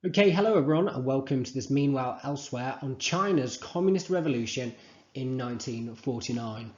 Okay, hello everyone and welcome to this Meanwhile Elsewhere on China's Communist Revolution in 1949.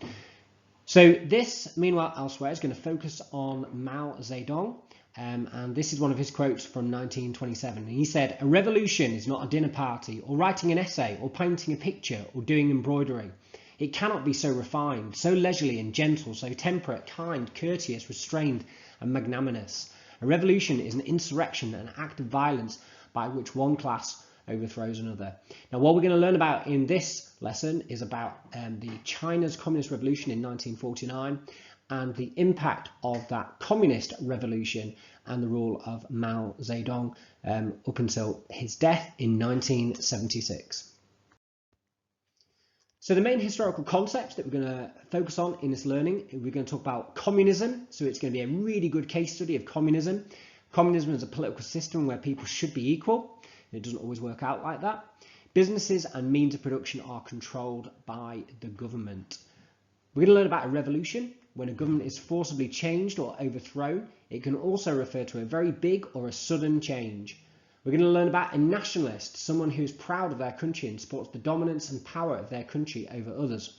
So this Meanwhile Elsewhere is going to focus on Mao Zedong, and this is one of his quotes from 1927. And he said, "A revolution is not a dinner party or writing an essay or painting a picture or doing embroidery. It cannot be so refined, so leisurely and gentle, so temperate, kind, courteous, restrained and magnanimous. A revolution is an insurrection, an act of violence by which one class overthrows another." Now, what we're going to learn about in this lesson is about the China's Communist Revolution in 1949 and the impact of that communist revolution and the rule of Mao Zedong up until his death in 1976. So the main historical concepts that we're going to focus on in this learning, we're going to talk about communism. So it's going to be a really good case study of communism. Communism is a political system where people should be equal. It doesn't always work out like that. Businesses and means of production are controlled by the government. We're going to learn about a revolution. When a government is forcibly changed or overthrown, it can also refer to a very big or a sudden change. We're going to learn about a nationalist, someone who is proud of their country and supports the dominance and power of their country over others.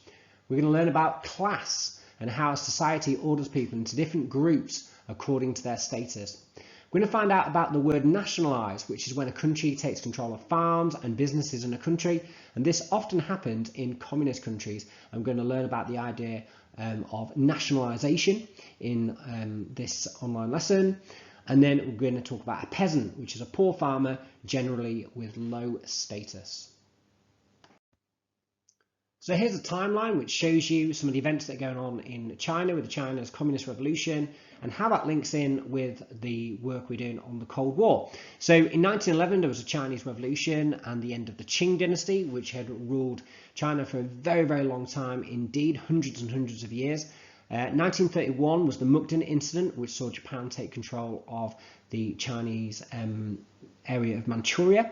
We're going to learn about class and how society orders people into different groups according to their status. We're going to find out about the word nationalise, which is when a country takes control of farms and businesses in a country, and this often happened in communist countries. I'm going to learn about the idea of nationalisation in this online lesson. And then we're going to talk about a peasant, which is a poor farmer, generally with low status. So here's a timeline which shows you some of the events that are going on in China with China's Communist Revolution and how that links in with the work we're doing on the Cold War. So in 1911, there was a Chinese Revolution and the end of the Qing dynasty, which had ruled China for a very, very long time, indeed, hundreds and hundreds of years. 1931 was the Mukden incident, which saw Japan take control of the Chinese area of Manchuria.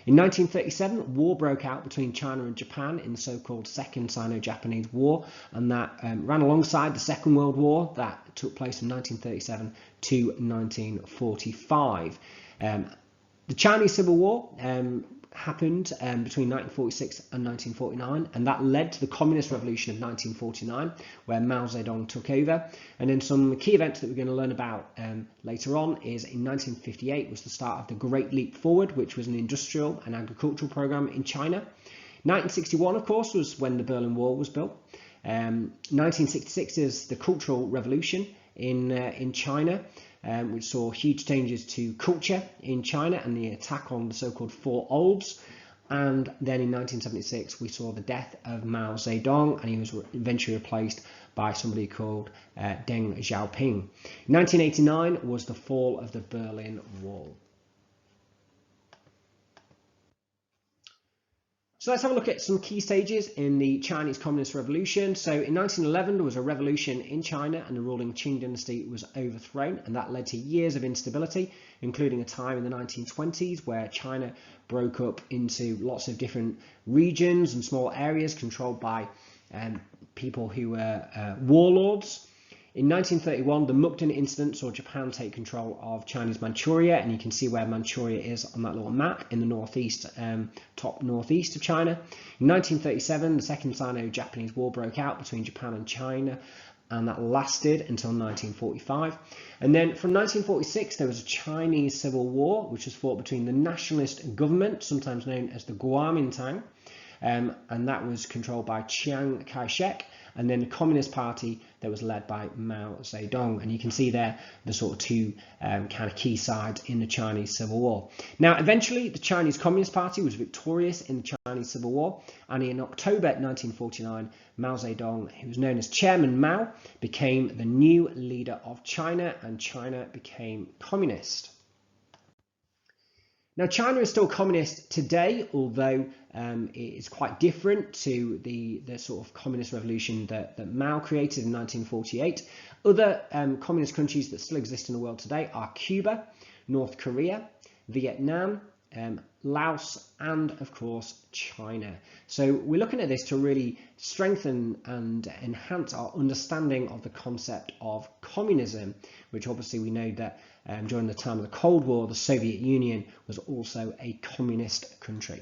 In 1937, war broke out between China and Japan in the so-called Second Sino-Japanese War, and that ran alongside the Second World War that took place from 1937 to 1945. The Chinese Civil War happened between 1946 and 1949, and that led to the Communist Revolution of 1949, where Mao Zedong took over. And then some key events that we're going to learn about later on is in 1958 was the start of the Great Leap Forward, which was an industrial and agricultural program in China. 1961, of course, was when the Berlin Wall was built. 1966 is the Cultural Revolution in China, which saw huge changes to culture in China and the attack on the so-called Four Olds. And then in 1976, we saw the death of Mao Zedong, and he was eventually replaced by somebody called Deng Xiaoping. 1989 was the fall of the Berlin Wall. So let's have a look at some key stages in the Chinese Communist Revolution. So in 1911, there was a revolution in China and the ruling Qing dynasty was overthrown, and that led to years of instability, including a time in the 1920s where China broke up into lots of different regions and small areas controlled by people who were warlords. In 1931, the Mukden incident saw Japan take control of Chinese Manchuria, and you can see where Manchuria is on that little map in the northeast, top northeast of China. In 1937, the Second Sino-Japanese War broke out between Japan and China, and that lasted until 1945. And then from 1946, there was a Chinese Civil War, which was fought between the nationalist government, sometimes known as the Kuomintang, and that was controlled by Chiang Kai-shek, and then the Communist Party that was led by Mao Zedong. And you can see there the sort of two kind of key sides in the Chinese Civil War. Now, eventually, the Chinese Communist Party was victorious in the Chinese Civil War, and in October 1949, Mao Zedong, who was known as Chairman Mao, became the new leader of China, and China became communist. Now, China is still communist today, although it is quite different to the sort of communist revolution that Mao created in 1948. Other communist countries that still exist in the world today are Cuba, North Korea, Vietnam, Laos, and of course China. So we're looking at this to really strengthen and enhance our understanding of the concept of communism, which obviously we know that during the time of the Cold War, the Soviet Union was also a communist country.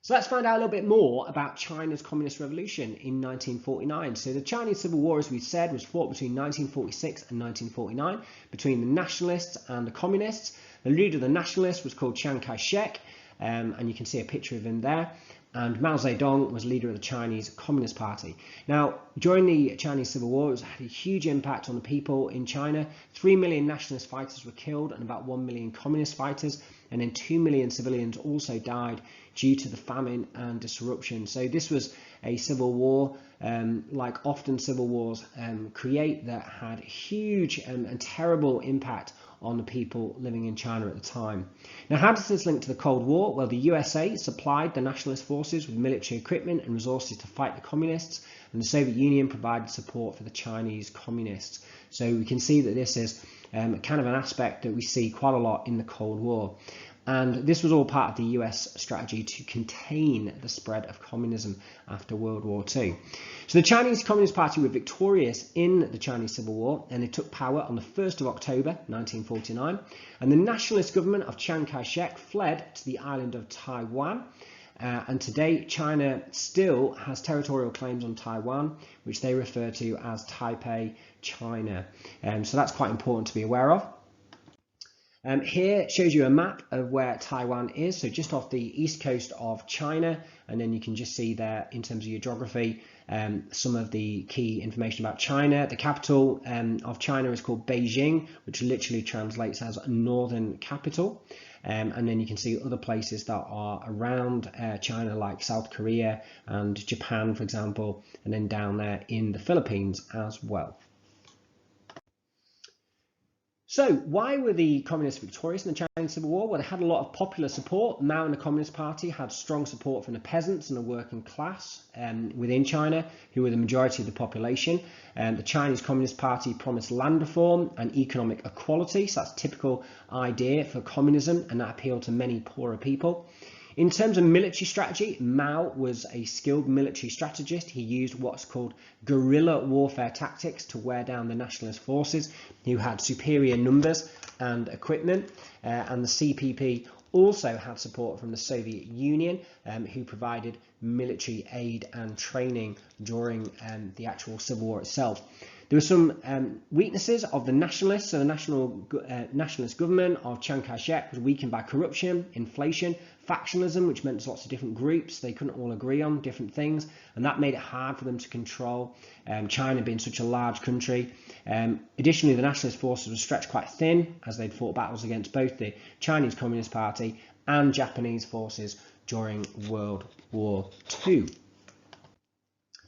So let's find out a little bit more about China's Communist Revolution in 1949. So the Chinese Civil War, as we said, was fought between 1946 and 1949 between the nationalists and the communists. The leader of the nationalists was called Chiang Kai-shek, and you can see a picture of him there. And Mao Zedong was leader of the Chinese Communist Party. Now, during the Chinese Civil War, it had a huge impact on the people in China. 3 million nationalist fighters were killed and about 1 million communist fighters, and then 2 million civilians also died due to the famine and disruption. So this was a civil war, like often civil wars create, that had huge and terrible impact on the people living in China at the time. Now, how does this link to the Cold War? Well, the USA supplied the nationalist forces with military equipment and resources to fight the communists, and the Soviet Union provided support for the Chinese communists. So we can see that this is kind of an aspect that we see quite a lot in the Cold War. And this was all part of the US strategy to contain the spread of communism after World War II. So the Chinese Communist Party were victorious in the Chinese Civil War, and they took power on the 1st of October 1949. And the nationalist government of Chiang Kai-shek fled to the island of Taiwan. And today, China still has territorial claims on Taiwan, which they refer to as Taipei, China. So that's quite important to be aware of. Here shows you a map of where Taiwan is, so just off the east coast of China, and then you can just see there in terms of your geography some of the key information about China. The capital of China is called Beijing, which literally translates as northern capital, and then you can see other places that are around China, like South Korea and Japan, for example, and then down there in the Philippines as well. So why were the communists victorious in the Chinese Civil War? Well, they had a lot of popular support. Mao and the Communist Party had strong support from the peasants and the working class within China, who were the majority of the population. The Chinese Communist Party promised land reform and economic equality. So that's a typical idea for communism, and that appealed to many poorer people. In terms of military strategy, Mao was a skilled military strategist. He used what's called guerrilla warfare tactics to wear down the nationalist forces, who had superior numbers and equipment. And the CPP also had support from the Soviet Union, who provided military aid and training during the actual civil war itself. There were some weaknesses of the nationalists. So the nationalist government of Chiang Kai-shek was weakened by corruption, inflation, factionalism, which meant there's lots of different groups. They couldn't all agree on different things, and that made it hard for them to control, China being such a large country. Additionally, the nationalist forces were stretched quite thin, as they'd fought battles against both the Chinese Communist Party and Japanese forces during World War II.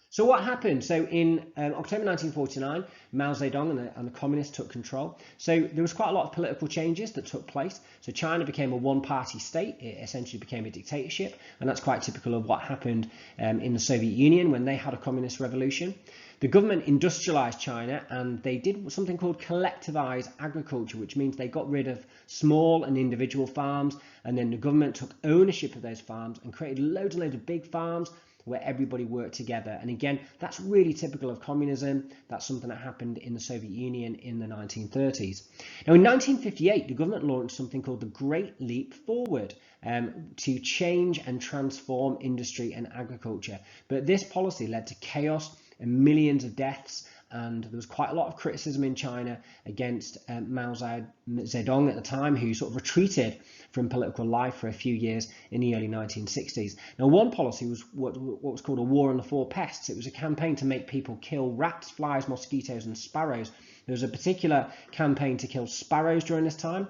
So what happened? So in October 1949, Mao Zedong and the communists took control. So there was quite a lot of political changes that took place. So China became a one-party state. It essentially became a dictatorship, and that's quite typical of what happened in the Soviet Union when they had a communist revolution. The government industrialized China, and they did something called collectivize agriculture, which means they got rid of small and individual farms, and then the government took ownership of those farms and created loads and loads of big farms where everybody worked together. And again, that's really typical of communism. That's something that happened in the Soviet Union in the 1930s. Now, in 1958, the government launched something called the Great Leap Forward to change and transform industry and agriculture. But this policy led to chaos and millions of deaths, and there was quite a lot of criticism in China against Mao Zedong at the time, who sort of retreated from political life for a few years in the early 1960s. Now, one policy was what was called a war on the four pests. It was a campaign to make people kill rats, flies, mosquitoes, and sparrows. There was a particular campaign to kill sparrows during this time,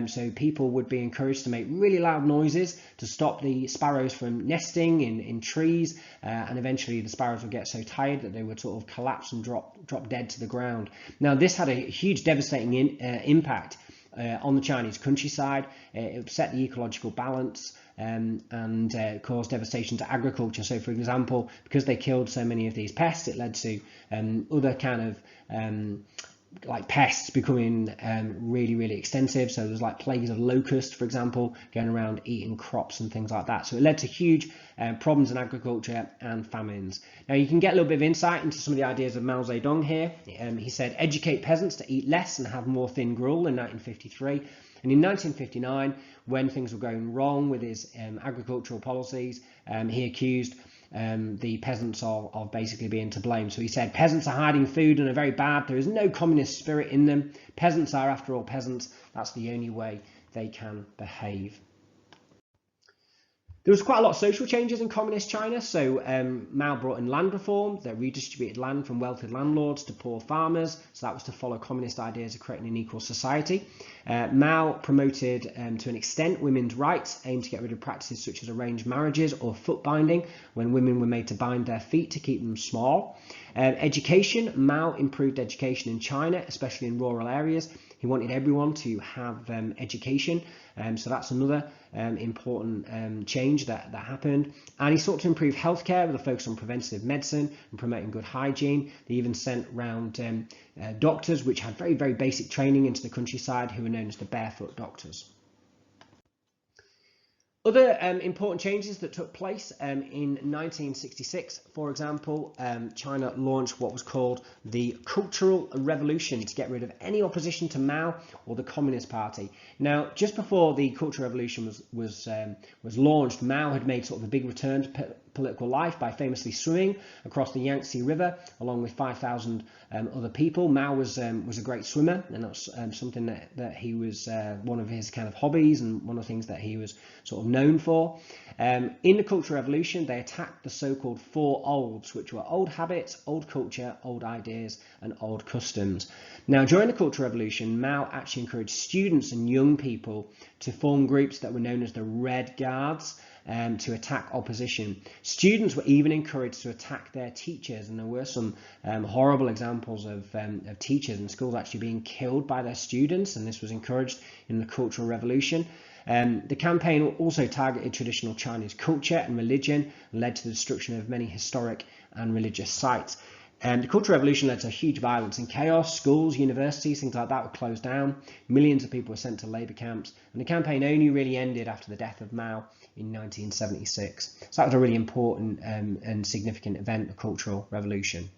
so people would be encouraged to make really loud noises to stop the sparrows from nesting in trees, and eventually the sparrows would get so tired that they would sort of collapse and drop dead to the ground. Now, this had a huge devastating impact on the Chinese countryside. It upset the ecological balance and caused devastation to agriculture. So, for example, because they killed so many of these pests, it led to other kind of like pests becoming really extensive. So there's like plagues of locusts, for example, going around eating crops and things like that. So it led to huge problems in agriculture and famines. Now you can get a little bit of insight into some of the ideas of Mao Zedong here. He said, educate peasants to eat less and have more thin gruel in 1953. And in 1959, when things were going wrong with his agricultural policies, he accused the peasants of basically being to blame. So he said, peasants are hiding food and are very bad. There is no communist spirit in them. Peasants are, after all, peasants. That's the only way they can behave. There was quite a lot of social changes in communist China. So Mao brought in land reform that redistributed land from wealthy landlords to poor farmers. So that was to follow communist ideas of creating an equal society. Mao promoted, to an extent, women's rights, aimed to get rid of practices such as arranged marriages or foot binding, when women were made to bind their feet to keep them small. Education. Mao improved education in China, especially in rural areas. He wanted everyone to have education. So that's another important change that happened. And he sought to improve healthcare with a focus on preventative medicine and promoting good hygiene. They even sent round doctors which had very basic training into the countryside, who were known as the barefoot doctors. Other important changes that took place in 1966, for example, China launched what was called the Cultural Revolution to get rid of any opposition to Mao or the Communist Party. Now, just before the Cultural Revolution was launched, Mao had made sort of a big return to political life by famously swimming across the Yangtze River along with 5,000 other people. Mao was a great swimmer, and that's something that he was one of his kind of hobbies and one of the things that he was sort of known for. In the Cultural Revolution, they attacked the so-called four olds, which were old habits, old culture, old ideas, and old customs. Now, during the Cultural Revolution, Mao actually encouraged students and young people to form groups that were known as the Red Guards, to attack opposition. Students were even encouraged to attack their teachers, and there were some horrible examples of teachers and schools actually being killed by their students, and this was encouraged in the Cultural Revolution. The campaign also targeted traditional Chinese culture and religion and led to the destruction of many historic and religious sites. The Cultural Revolution led to huge violence and chaos. Schools, universities, things like that were closed down. Millions of people were sent to labour camps. And the campaign only really ended after the death of Mao in 1976. So that was a really important and significant event, the Cultural Revolution.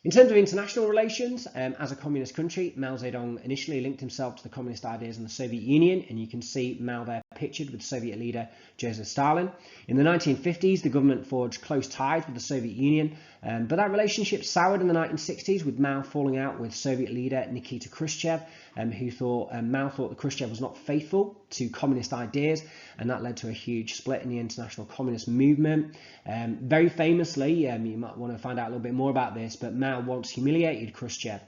In terms of international relations, as a communist country, Mao Zedong initially linked himself to the communist ideas in the Soviet Union, and you can see Mao there pictured with Soviet leader Joseph Stalin. In the 1950s, the government forged close ties with the Soviet Union, but that relationship soured in the 1960s with Mao falling out with Soviet leader Nikita Khrushchev, Mao thought that Khrushchev was not faithful to communist ideas, and that led to a huge split in the international communist movement. Very famously, you might want to find out a little bit more about this, but Mao once humiliated Khrushchev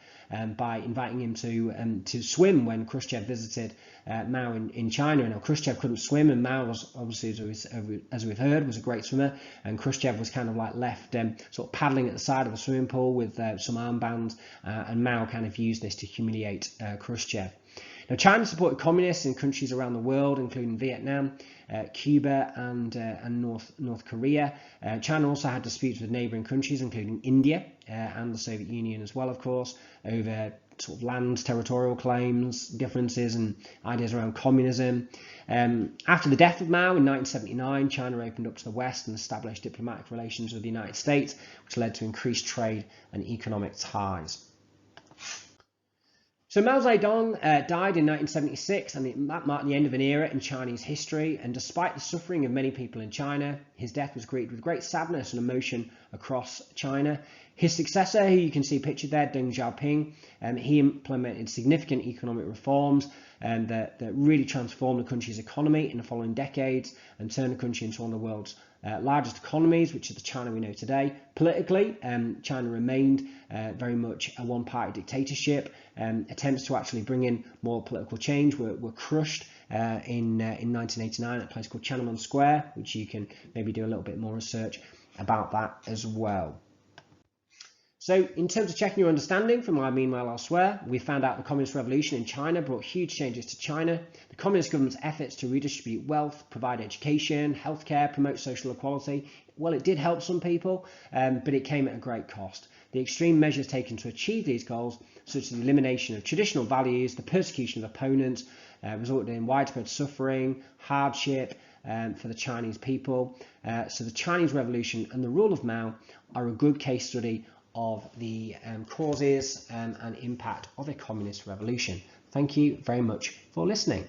by inviting him to swim when Khrushchev visited Mao in China. And Khrushchev couldn't swim, and Mao was obviously, as we've heard, was a great swimmer, and Khrushchev was kind of like left sort of paddling at the side of the swimming pool with some armbands, and Mao kind of used this to humiliate Khrushchev. Now, China supported communists in countries around the world, including Vietnam, Cuba, and North Korea. China also had disputes with neighbouring countries, including India and the Soviet Union as well, of course, over sort of land, territorial claims, differences, and ideas around communism. After the death of Mao in 1979, China opened up to the West and established diplomatic relations with the United States, which led to increased trade and economic ties. So Mao Zedong died in 1976, and that marked the end of an era in Chinese history. And despite the suffering of many people in China, his death was greeted with great sadness and emotion across China. His successor, who you can see pictured there, Deng Xiaoping, he implemented significant economic reforms that really transformed the country's economy in the following decades and turned the country into one of the world's largest economies, which is the China we know today. Politically, China remained very much a one-party dictatorship. Attempts to actually bring in more political change were crushed in 1989 at a place called Tiananmen Square, which you can maybe do a little bit more research about that as well. So in terms of checking your understanding from I Mean Well Elsewhere, we found out the Communist Revolution in China brought huge changes to China. The Communist government's efforts to redistribute wealth, provide education, healthcare, promote social equality, well, it did help some people, but it came at a great cost. the extreme measures taken to achieve these goals, such as the elimination of traditional values, the persecution of opponents, resulted in widespread suffering, hardship for the Chinese people. So the Chinese Revolution and the rule of Mao are a good case study of the causes and impact of a communist revolution. Thank you very much for listening.